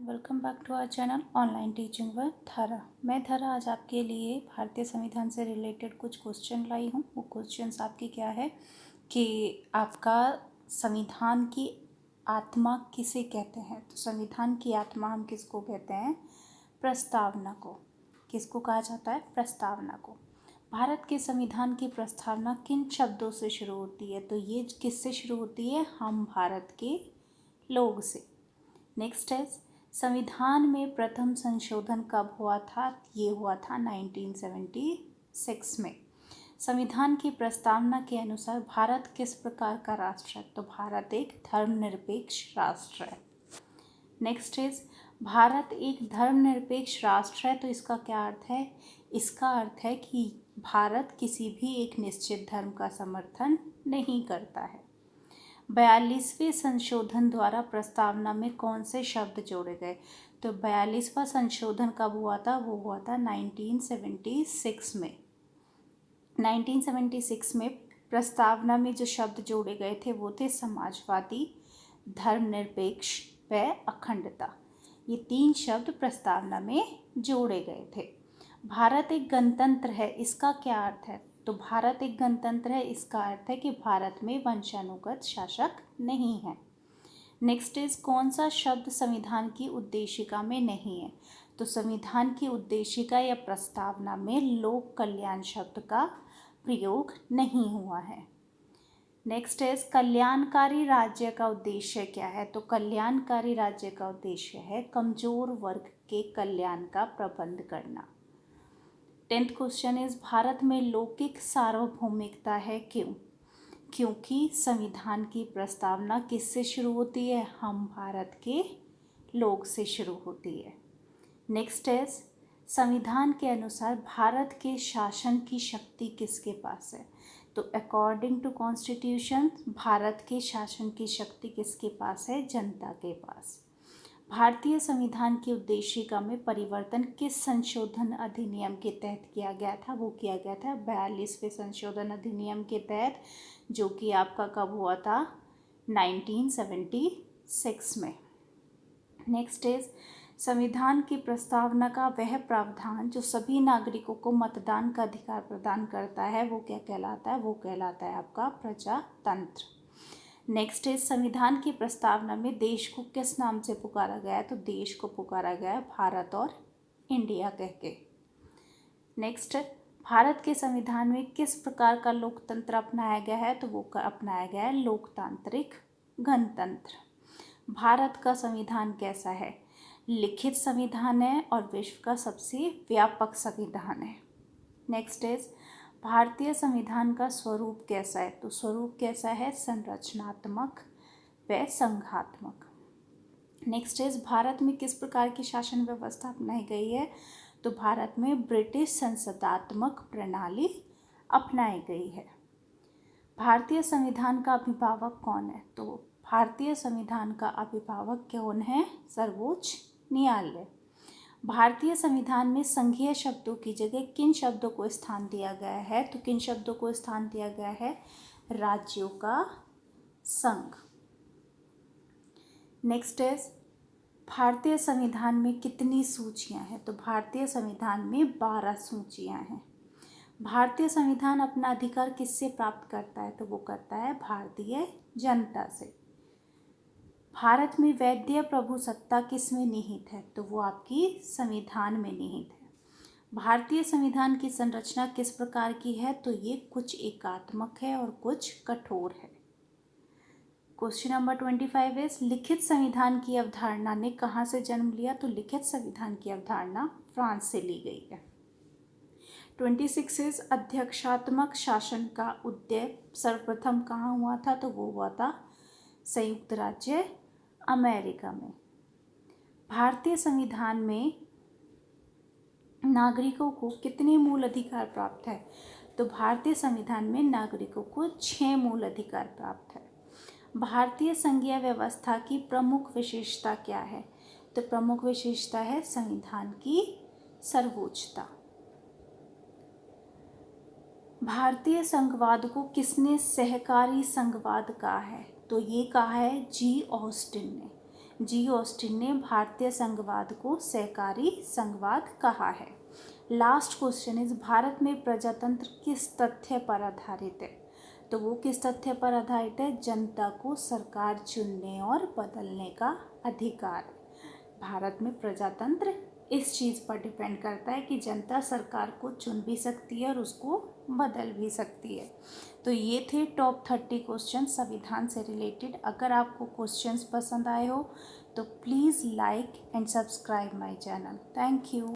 Welcome back to our channel online teaching with Dhara. मैं धारा आज आपके लिए भारतीय संविधान से रिलेटेड कुछ क्वेश्चन लाई हूँ। वो क्वेश्चंस आपके क्या है कि आपका संविधान की आत्मा किसे कहते हैं। तो संविधान की आत्मा हम किसको कहते हैं? प्रस्तावना को। किसको कहा जाता है? प्रस्तावना को। भारत के संविधान की प्रस्तावना किन शब्दों से शुरू होती है? तो ये किससे शुरू होती है? हम भारत के लोग से। नेक्स्ट है, संविधान में प्रथम संशोधन कब हुआ था? ये हुआ था 1976 में। संविधान की प्रस्तावना के अनुसार भारत किस प्रकार का राष्ट्र है? तो भारत एक धर्मनिरपेक्ष राष्ट्र है। नेक्स्ट इज, भारत एक धर्मनिरपेक्ष राष्ट्र है तो इसका क्या अर्थ है? इसका अर्थ है कि भारत किसी भी एक निश्चित धर्म का समर्थन नहीं करता है। 42वें संशोधन द्वारा प्रस्तावना में कौन से शब्द जोड़े गए? तो 42वां संशोधन कब हुआ था? वो हुआ था 1976 में। 1976 में प्रस्तावना में जो शब्द जोड़े गए थे वो थे समाजवादी, धर्मनिरपेक्ष व अखंडता। ये 3 शब्द प्रस्तावना में जोड़े गए थे। भारत एक गणतंत्र है, इसका क्या अर्थ है? तो भारत एक गणतंत्र है, इसका अर्थ है कि भारत में वंशानुगत शासक नहीं है। नेक्स्ट इज, कौन सा शब्द संविधान की उद्देशिका में नहीं है? तो संविधान की उद्देशिका या प्रस्तावना में लोक कल्याण शब्द का प्रयोग नहीं हुआ है। नेक्स्ट इज, कल्याणकारी राज्य का उद्देश्य क्या है? तो कल्याणकारी राज्य का उद्देश्य है कमजोर वर्ग के कल्याण का प्रबंध करना। 10th क्वेश्चन इज, भारत में लौकिक सार्वभौमिकता है, क्यों? क्योंकि संविधान की प्रस्तावना किससे शुरू होती है? हम भारत के लोग से शुरू होती है। नेक्स्ट इज, संविधान के अनुसार भारत के शासन की शक्ति किसके पास है? तो अकॉर्डिंग टू कॉन्स्टिट्यूशन भारत के शासन की शक्ति किसके पास है? जनता के पास। भारतीय संविधान की उद्देशिका में परिवर्तन किस संशोधन अधिनियम के तहत किया गया था? वो किया गया था 42वें संशोधन अधिनियम के तहत, जो कि आपका कब हुआ था? 1976 में। नेक्स्ट इज, संविधान की प्रस्तावना का वह प्रावधान जो सभी नागरिकों को मतदान का अधिकार प्रदान करता है वो क्या कहलाता है? वो कहलाता है आपका प्रजातंत्र। नेक्स्ट इज, संविधान की प्रस्तावना में देश को किस नाम से पुकारा गया है? तो देश को पुकारा गया है भारत और इंडिया कह के। नेक्स्ट, भारत के संविधान में किस प्रकार का लोकतंत्र अपनाया गया है? तो वो अपनाया गया है लोकतांत्रिक गणतंत्र। भारत का संविधान कैसा है? लिखित संविधान है और विश्व का सबसे व्यापक संविधान है। नेक्स्ट इज, भारतीय संविधान का स्वरूप कैसा है? तो स्वरूप कैसा है? संरचनात्मक व संघात्मक। नेक्स्ट इज, भारत में किस प्रकार की शासन व्यवस्था अपनाई गई है? तो भारत में ब्रिटिश संसदात्मक प्रणाली अपनाई गई है। भारतीय संविधान का अभिभावक कौन है? तो भारतीय संविधान का अभिभावक कौन है? सर्वोच्च न्यायालय। भारतीय संविधान में संघीय शब्दों की जगह किन शब्दों को स्थान दिया गया है? तो किन शब्दों को स्थान दिया गया है? राज्यों का संघ। नेक्स्ट इज, भारतीय संविधान में कितनी सूचियां हैं? तो भारतीय संविधान में 12 सूचियां हैं। भारतीय संविधान अपना अधिकार किससे प्राप्त करता है? तो वो करता है भारतीय जनता से। भारत में वैद्य प्रभुसत्ता किस में निहित है? तो वो आपकी संविधान में निहित है। भारतीय संविधान की संरचना किस प्रकार की है? तो ये कुछ एकात्मक है और कुछ कठोर है। क्वेश्चन नंबर 25 इज, लिखित संविधान की अवधारणा ने कहाँ से जन्म लिया? तो लिखित संविधान की अवधारणा फ्रांस से ली गई है। 26 इज, अध्यक्षात्मक शासन का उदय सर्वप्रथम कहाँ हुआ था? तो वो हुआ था संयुक्त राज्य अमेरिका में। भारतीय संविधान में नागरिकों को कितने मूल अधिकार प्राप्त है? तो भारतीय संविधान में नागरिकों को 6 मूल अधिकार प्राप्त है। भारतीय संघीय व्यवस्था की प्रमुख विशेषता क्या है? तो प्रमुख विशेषता है संविधान की सर्वोच्चता। भारतीय संघवाद को किसने सहकारी संघवाद कहा है? तो ये कहा है जी ऑस्टिन ने। जी ऑस्टिन ने भारतीय संघवाद को सहकारी संघवाद कहा है। लास्ट क्वेश्चन इज भारत में प्रजातंत्र किस तथ्य पर आधारित है? तो वो किस तथ्य पर आधारित है? जनता को सरकार चुनने और बदलने का अधिकार। भारत में प्रजातंत्र इस चीज़ पर डिपेंड करता है कि जनता सरकार को चुन भी सकती है और उसको बदल भी सकती है। तो ये थे टॉप 30 क्वेश्चन संविधान से रिलेटेड। अगर आपको क्वेश्चंस पसंद आए हो तो please like and subscribe my channel. Thank you.